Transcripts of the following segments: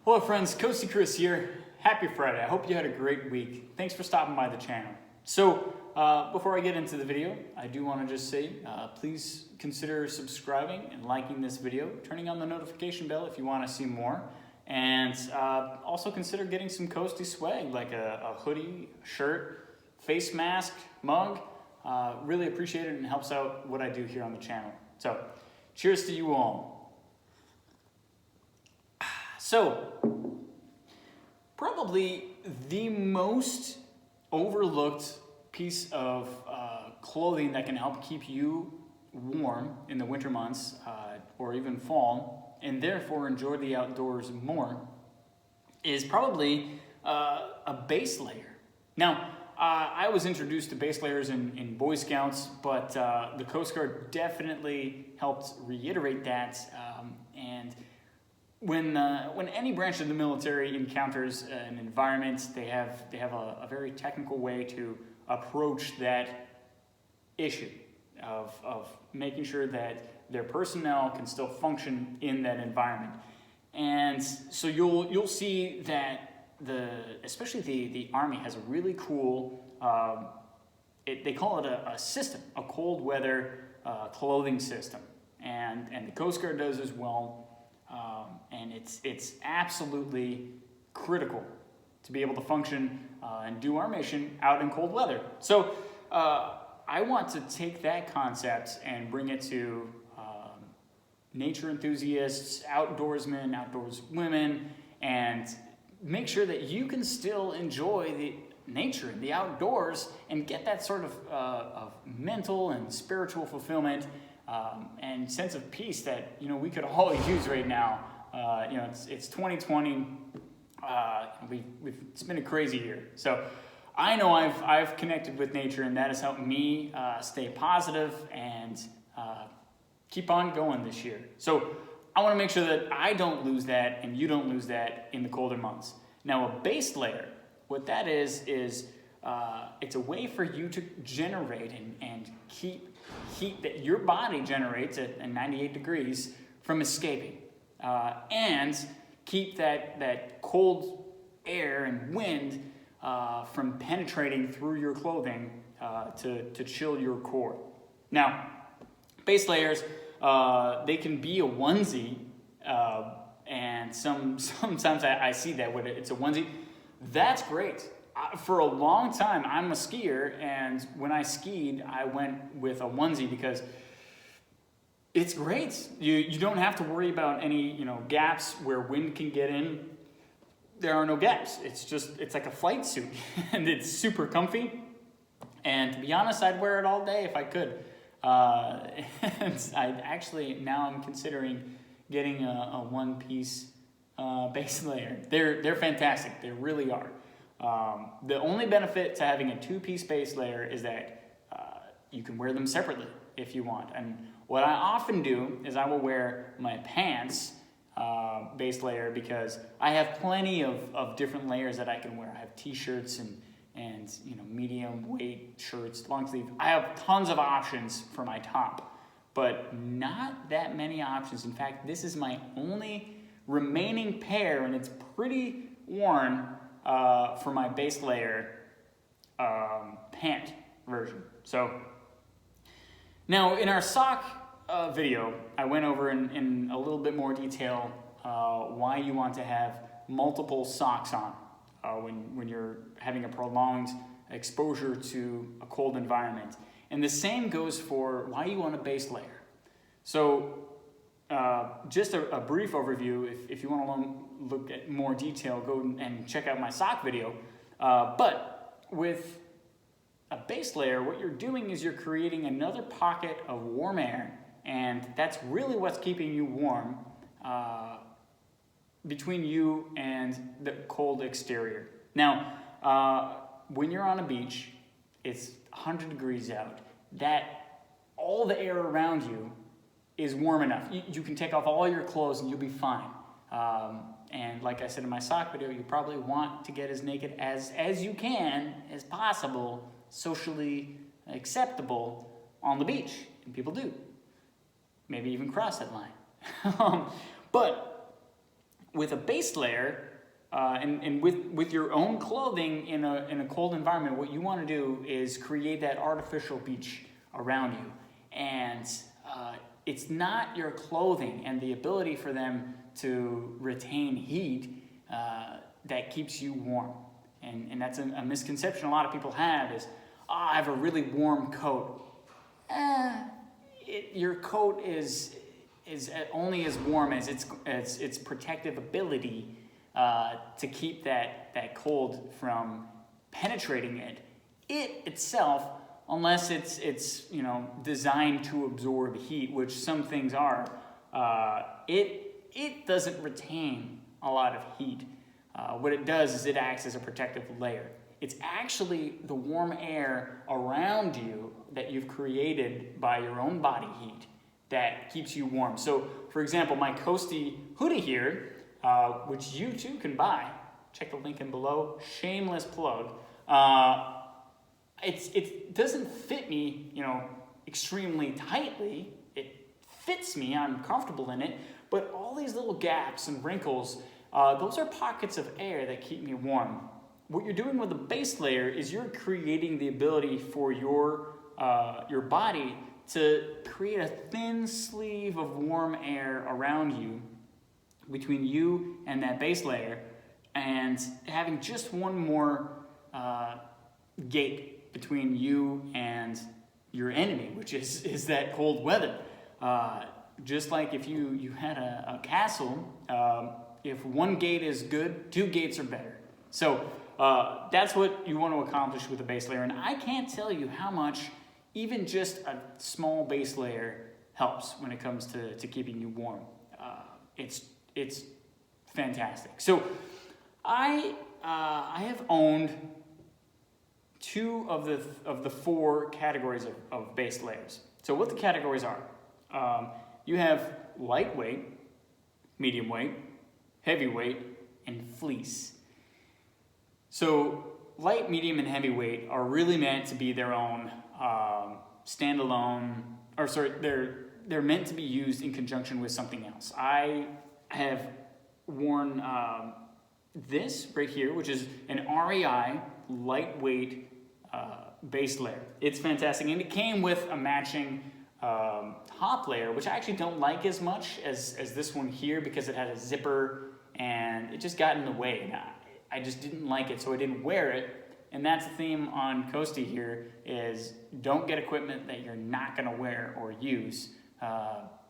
Hello friends, Coasty Chris here. Happy Friday. I hope you had a great week. Thanks for stopping by the channel. So, before I get into the video, I do want to just say, please consider subscribing and liking this video, turning on the notification bell if you want to see more, and also consider getting some Coasty swag, like a hoodie, shirt, face mask, mug. Really appreciate it and helps out what I do here on the channel. So, cheers to you all. So, probably the most overlooked piece of clothing that can help keep you warm in the winter months or even fall, and therefore enjoy the outdoors more, is probably a base layer. Now, I was introduced to base layers in Boy Scouts, but the Coast Guard definitely helped reiterate that, and when any branch of the military encounters an environment, they have a very technical way to approach that issue of making sure that their personnel can still function in that environment. And so you'll see that especially the Army has a really cool, they call it a system, a cold weather clothing system, and the Coast Guard does as well. And it's absolutely critical to be able to function and do our mission out in cold weather. So I want to take that concept and bring it to nature enthusiasts, outdoorsmen, outdoorswomen, and make sure that you can still enjoy the nature and the outdoors and get that sort of mental and spiritual fulfillment and sense of peace that we could all use right now. It's 2020. It's been a crazy year. So I know I've connected with nature, and that has helped me stay positive and keep on going this year. So I want to make sure that I don't lose that and you don't lose that in the colder months. Now, a base layer, what that is it's a way for you to generate and keep heat that your body generates at 98 degrees from escaping, and keep that cold air and wind from penetrating through your clothing to chill your core. Now, base layers, they can be a onesie, and sometimes I see that when it's a onesie. That's great. For a long time, I'm a skier, and when I skied, I went with a onesie because it's great. You don't have to worry about any gaps where wind can get in. There are no gaps. It's like a flight suit, and it's super comfy. And to be honest, I'd wear it all day if I could. And now I'm considering getting a one-piece base layer. They're fantastic. They really are. The only benefit to having a two-piece base layer is that you can wear them separately if you want. And what I often do is I will wear my pants base layer because I have plenty of different layers that I can wear. I have t-shirts and medium weight shirts, long sleeve. I have tons of options for my top, but not that many options. In fact, this is my only remaining pair, and it's pretty worn for my base layer pant version. So now in our sock video, I went over in a little bit more detail why you want to have multiple socks on when you're having a prolonged exposure to a cold environment. And the same goes for why you want a base layer. So just a brief overview, if you want to look at more detail, go and check out my sock video. But with a base layer, what you're doing is you're creating another pocket of warm air, and that's really what's keeping you warm between you and the cold exterior. Now, when you're on a beach, it's 100 degrees out, that all the air around you is warm enough. You can take off all your clothes and you'll be fine. And like I said in my sock video, you probably want to get as naked as you can, as possible, socially acceptable on the beach. And people do. Maybe even cross that line. But with a base layer, and with your own clothing in a cold environment, what you want to do is create that artificial beach around you. And it's not your clothing and the ability for them to retain heat that keeps you warm. And that's a misconception a lot of people have is, I have a really warm coat. Your coat is only as warm as its protective ability to keep that cold from penetrating it. It itself, unless it's designed to absorb heat, which some things are, it doesn't retain a lot of heat. What it does is it acts as a protective layer. It's actually the warm air around you that you've created by your own body heat that keeps you warm. So, for example, my Coasty hoodie here, which you too can buy, check the link in below, shameless plug. It doesn't fit me, extremely tightly. It fits me, I'm comfortable in it, but all these little gaps and wrinkles, those are pockets of air that keep me warm. What you're doing with the base layer is you're creating the ability for your body to create a thin sleeve of warm air around you, between you and that base layer, and having just one more gate between you and your enemy, which is that cold weather. Just like if you had a castle, if one gate is good, two gates are better. So that's what you want to accomplish with a base layer. And I can't tell you how much even just a small base layer helps when it comes to keeping you warm. It's fantastic. So I have owned two of the four categories of base layers. So what the categories are, you have lightweight, medium weight, heavyweight, and fleece. So light, medium, and heavyweight are really meant to be their own standalone, they're meant to be used in conjunction with something else. I have worn this right here, which is an REI lightweight base layer. It's fantastic, and it came with a matching top layer, which I actually don't like as much as this one here because it had a zipper and it just got in the way. And I just didn't like it, so I didn't wear it. And that's the theme on Coasty here is don't get equipment that you're not gonna wear or use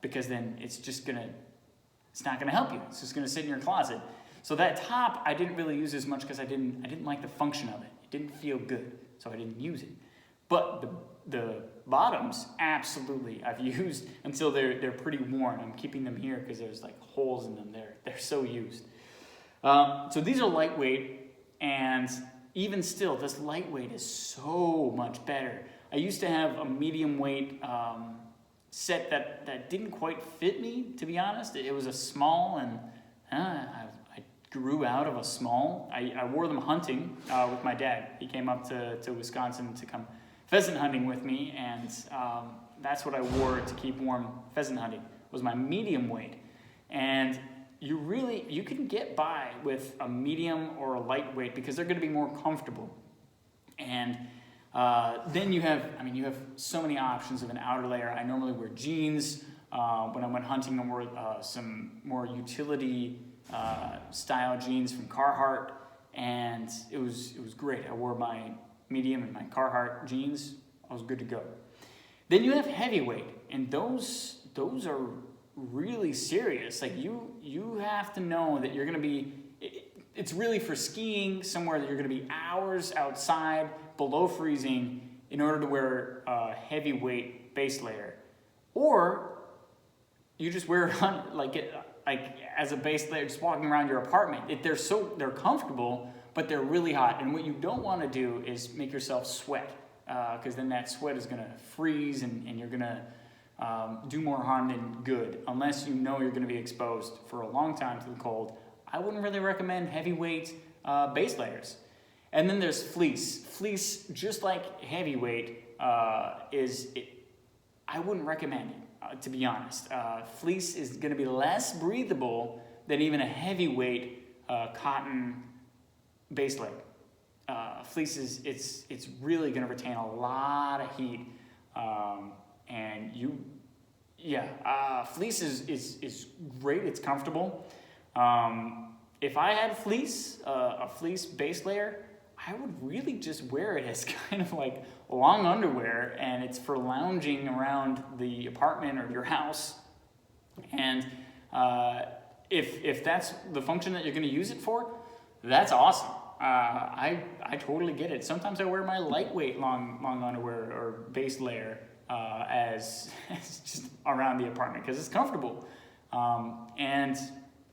because then it's not gonna help you. It's just gonna sit in your closet. So that top I didn't really use as much because I didn't like the function of it. It didn't feel good, so I didn't use it. But the bottoms, absolutely, I've used until they're pretty worn. I'm keeping them here because there's like holes in them. They're so used. So these are lightweight, and even still, this lightweight is so much better. I used to have a medium weight set that didn't quite fit me, to be honest. It was a small, and I grew out of a small. I wore them hunting with my dad. He came up to Wisconsin to come pheasant hunting with me, and that's what I wore to keep warm pheasant hunting, was my medium weight. And you can get by with a medium or a lightweight because they're going to be more comfortable. And then you have so many options of an outer layer. I normally wear jeans. When I went hunting, I wore some more utility style jeans from Carhartt, and it was great. I wore my medium and my Carhartt jeans. I was good to go. Then you have heavyweight, and those are really serious. Like you have to know that you're gonna be, it's really for skiing somewhere that you're gonna be hours outside below freezing in order to wear a heavyweight base layer. Or you just wear it like as a base layer, just walking around your apartment. They're comfortable, but they're really hot. And what you don't want to do is make yourself sweat, because then that sweat is gonna freeze and you're gonna do more harm than good, unless you know you're going to be exposed for a long time to the cold. I wouldn't really recommend heavyweight base layers. And then there's fleece. Fleece, just like heavyweight, I wouldn't recommend it, to be honest. Fleece is going to be less breathable than even a heavyweight cotton base layer. Fleece it's really going to retain a lot of heat, and fleece is great. It's comfortable. If I had fleece, a fleece base layer, I would really just wear it as kind of like long underwear, and it's for lounging around the apartment or your house. And if that's the function that you're going to use it for, that's awesome. I totally get it. Sometimes I wear my lightweight long underwear or base layer as just around the apartment because it's comfortable. And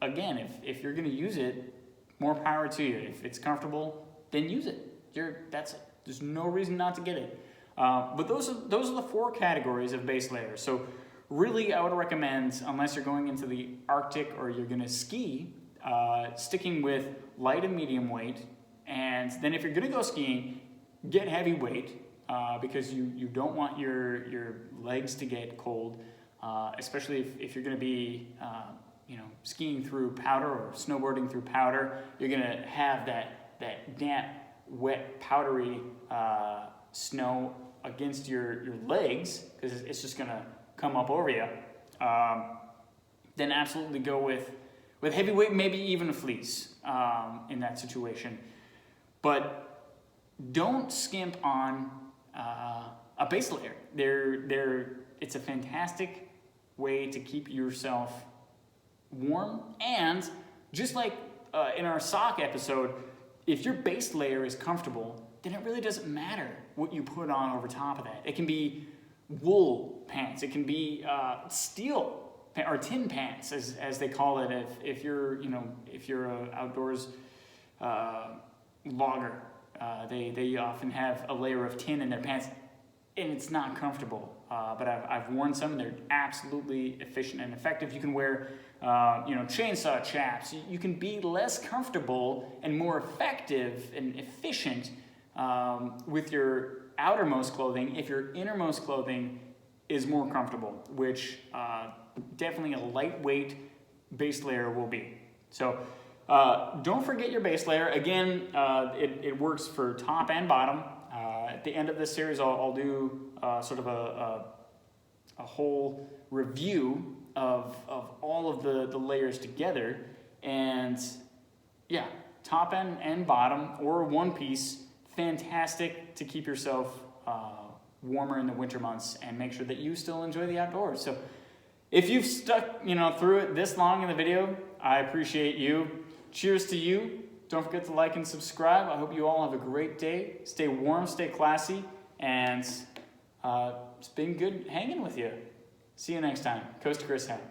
again, if you're going to use it, more power to you. If it's comfortable, then use it. There's no reason not to get it. But those are the 4 categories of base layers. So really, I would recommend, unless you're going into the Arctic or you're going to ski, sticking with light and medium weight. And then if you're going to go skiing, get heavy weight because you don't want your legs to get cold, especially if you're going to be skiing through powder or snowboarding through powder. You're going to have that damp, wet, powdery snow against your legs because it's just going to come up over you. Then absolutely go with heavyweight, maybe even a fleece in that situation. But don't skimp on a base layer. It's a fantastic way to keep yourself warm, and just like in our sock episode, if your base layer is comfortable, then it really doesn't matter what you put on over top of that. It can be wool pants, it can be steel or tin pants, as they call it. If you're an outdoors logger, they often have a layer of tin in their pants, and it's not comfortable. But I've worn some, and they're absolutely efficient and effective. You can wear chainsaw chaps. You can be less comfortable and more effective and efficient with your outermost clothing if your innermost clothing is more comfortable, which definitely a lightweight base layer will be. So don't forget your base layer. Again, it works for top and bottom. At the end of this series, I'll do sort of a whole review of all of the layers together. And yeah, top and bottom or one piece, fantastic to keep yourself warmer in the winter months and make sure that you still enjoy the outdoors. So if you've stuck through it this long in the video, I appreciate you. Cheers to you. Don't forget to like and subscribe. I hope you all have a great day. Stay warm, stay classy, and it's been good hanging with you. See you next time. Coast to Chris out.